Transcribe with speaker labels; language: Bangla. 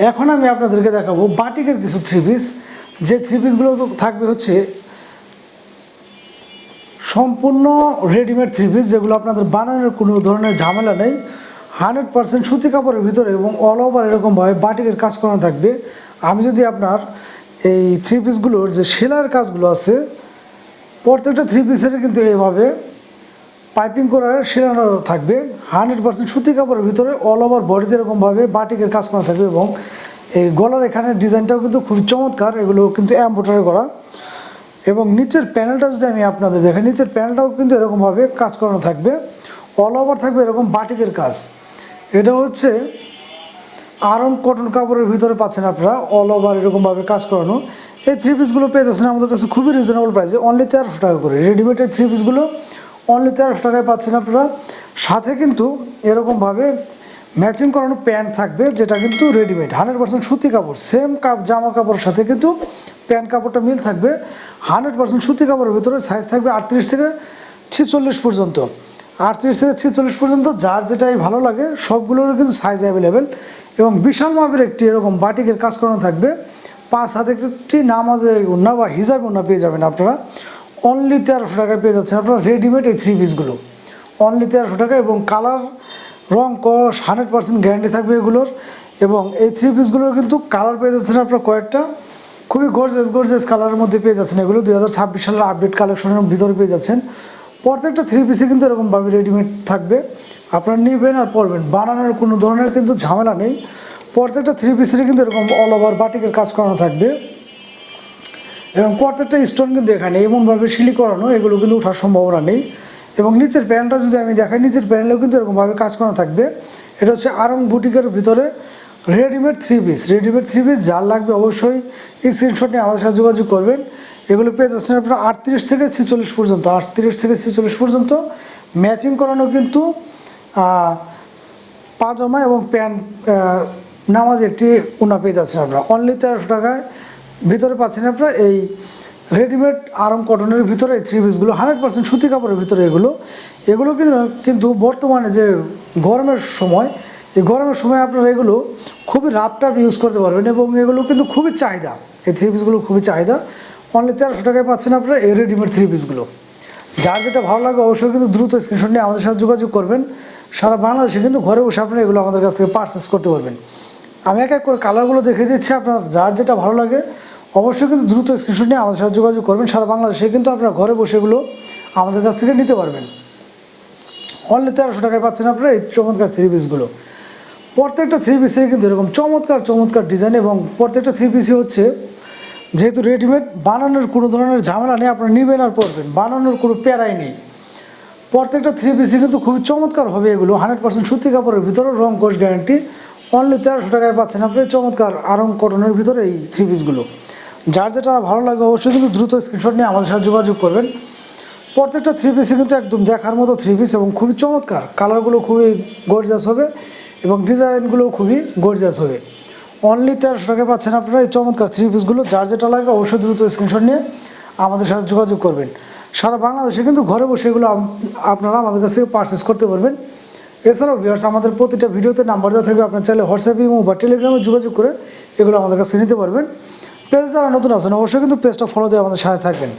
Speaker 1: এখন আমি আপনাদেরকে দেখাবো বাটিকের কিছু থ্রি পিস, যে থ্রি পিসগুলো থাকবে হচ্ছে সম্পূর্ণ রেডিমেড থ্রি পিস, যেগুলো আপনাদের বানানোর কোনো ধরনের ঝামেলা নেই। 100% সুতি কাপড়ের ভিতরে এবং অল ওভার এরকমভাবে বাটিকের কাজ করানো থাকবে। আমি যদি আপনার এই থ্রি পিসগুলোর যে সেলাইয়ের কাজগুলো আছে, প্রত্যেকটা থ্রি পিসের কিন্তু এইভাবে পাইপিং করার সেলানো থাকবে। 100% সুতি কাপড়ের ভিতরে অল ওভার বডিতে এরকমভাবে বাটিকের কাজ করা থাকবে এবং এই গলার এখানে ডিজাইনটাও কিন্তু খুবই চমৎকার, এগুলো কিন্তু এমব্রয়ডারি করা। এবং নিচের প্যানেলটা যদি আমি আপনাদের দেখি, নিচের প্যানেলটাও কিন্তু এরকমভাবে কাজ করানো থাকবে, অল ওভার থাকবে এরকম বাটিকের কাজ। এটা হচ্ছে আরং কটন কাপড়ের ভিতরে পাচ্ছেন আপনারা, অল ওভার এরকমভাবে কাজ করানো। এই থ্রি পিসগুলো পেয়ে যাচ্ছেন আমাদের কাছে খুবই রিজনেবল প্রাইসে, অনলি 1300 টাকা করে। রেডিমেড এই থ্রি পিসগুলো অনলি 1300 টাকায় পাচ্ছেন আপনারা। সাথে কিন্তু এরকমভাবে ম্যাচিং করানো প্যান্ট থাকবে, যেটা কিন্তু রেডিমেড 100% সুতি কাপড়। সেম জামা কাপড়ের সাথে কিন্তু প্যান্ট কাপড়টা মিল থাকবে। 100% সুতি কাপড়ের ভিতরে সাইজ থাকবে 38 থেকে 46 পর্যন্ত। 38 থেকে 46 পর্যন্ত যার যেটাই ভালো লাগে সবগুলোর কিন্তু সাইজ অ্যাভেলেবেল। এবং বিশাল মাপের একটি এরকম বাটিকের কাজ করানো থাকবে। 5 হাতে একটি নামাজে উন্না বা হিজাব উন্না পেয়ে যাবেন আপনারা। অনলি 1300 টাকায় পেয়ে যাচ্ছেন আপনারা রেডিমেড এই থ্রি পিসগুলো, অনলি 1300 টাকা। এবং কালার রং কস 100% গ্যারান্টি থাকবে এগুলোর। এবং এই থ্রি পিসগুলোর কিন্তু কালার পেয়ে যাচ্ছেন আপনারা কয়েকটা, খুবই গর্জিয়াস কালারের মধ্যে পেয়ে যাচ্ছেন। এগুলো 2026 সালের আপডেট কালেকশনের ভিতরে পেয়ে যাচ্ছেন। প্রত্যেকটা থ্রি পিসে কিন্তু এরকমভাবে রেডিমেড থাকবে, আপনারা নেবেন আর পরবেন, বানানোর কোনো ধরনের কিন্তু ঝামেলা নেই। প্রত্যেকটা থ্রি পিসের কিন্তু এরকম অল ওভার বাটিকের কাজ করানো থাকবে এবং প্রত্যেকটা স্টোন কিন্তু এখানে এমনভাবে সিলি করানো, এগুলো কিন্তু ওঠার সম্ভাবনা নেই। এবং নিচের প্যানেলটা যদি আমি দেখাই, নিচের প্যানেলেও কিন্তু এরকমভাবে কাজ করানো থাকবে। এটা হচ্ছে আরং বুটিকের ভিতরে readymade three piece. Readymade three piece যার লাগবে অবশ্যই স্ক্রিনশট নিয়ে আমাদের সাথে যোগাযোগ করবেন। এগুলো পেয়ে যাচ্ছেন আপনারা 38 থেকে 46 পর্যন্ত। 38 থেকে 46 পর্যন্ত ম্যাচিং করানো কিন্তু পাজামা এবং প্যান্ট নামাজ একটি উনা পেয়ে যাচ্ছেন আপনারা অনলি 1300 টাকায়। ভিতরে পাচ্ছেন আপনারা এই রেডিমেড আরং কটনের ভিতরে এই থ্রি পিসগুলো 100% সুতি কাপড়ের ভিতরে। এগুলো কিন্তু বর্তমানে যে গরমের সময়, এই গরমের সময় আপনারা এগুলো খুবই রাফটাপ ইউজ করতে পারবেন এবং এগুলো কিন্তু খুবই চাহিদা। এই থ্রি পিসগুলো খুবই চাহিদা। অনলি 1300 টাকায় পাচ্ছেন আপনারা এই রেডিমেড থ্রি পিসগুলো। যার যেটা ভালো লাগে অবশ্যই কিন্তু দ্রুত স্ক্রিনশট নিয়ে আমাদের সাথে যোগাযোগ করবেন। সারা বাংলাদেশে কিন্তু ঘরে বসে আপনারা এগুলো আমাদের কাছ থেকে পারচেস করতে পারবেন। আমি এক এক করে কালারগুলো দেখিয়ে দিচ্ছি, আপনার যার যেটা ভালো লাগে অবশ্যই কিন্তু দ্রুত স্ক্রিনশট নিয়ে আমাদের সাথে যোগাযোগ করবেন। সারা বাংলাদেশে কিন্তু আপনারা ঘরে বসে এগুলো আমাদের কাছ থেকে নিতে পারবেন। অনলি 1300 টাকায় পাচ্ছেন আপনারা এই চমৎকার থ্রি পিসগুলো। প্রত্যেকটা থ্রি পিসে কিন্তু এরকম চমৎকার ডিজাইন এবং প্রত্যেকটা থ্রি পিসই হচ্ছে যেহেতু রেডিমেড, বানানোর কোনো ধরনের ঝামেলা নেই, আপনারা নেবেন আর পরবেন, বানানোর কোনো প্যারাই নেই। প্রত্যেকটা থ্রি পিসই কিন্তু খুবই চমৎকার হবে এগুলো। 100% সুতি কাপড়ের ভিতরে রং কোষ গ্যারান্টি। অনলি 1300 টাকায় পাচ্ছেন আপনি চমৎকার আরং কটনের ভিতরে এই থ্রি পিসগুলো। যার যেটা ভালো লাগে অবশ্যই কিন্তু দ্রুত স্ক্রিনশট নিয়ে আমাদের সাথে যোগাযোগ করবেন। প্রত্যেকটা থ্রি পিসই কিন্তু একদম দেখার মতো থ্রি পিস এবং খুবই চমৎকার, কালারগুলো খুবই গর্জিয়াস হবে এবং ডিজাইনগুলোও খুবই গর্জিয়াস হবে। অনলি 1300 টাকায় পাচ্ছেন আপনারা এই চমৎকার থ্রি পিসগুলো। যার যেটা লাগে অবশ্যই দ্রুত স্ক্রিনশট নিয়ে আমাদের সাথে যোগাযোগ করবেন। সারা বাংলাদেশে কিন্তু ঘরে বসে এগুলো আপনারা আমাদের কাছ থেকে পারচেস করতে পারবেন। এছাড়াও ভিউয়ার্স, আমাদের প্রতিটা ভিডিওতে নাম্বার দেওয়া থাকবে, আপনার চাইলে হোয়াটসঅ্যাপ, ইমো বা টেলিগ্রামে যোগাযোগ করে এগুলো আমাদের কাছে নিতে পারবেন। পেজ যারা নতুন আছেন অবশ্যই কিন্তু পেজটা ফলো দিয়ে আমাদের সাথে থাকবেন।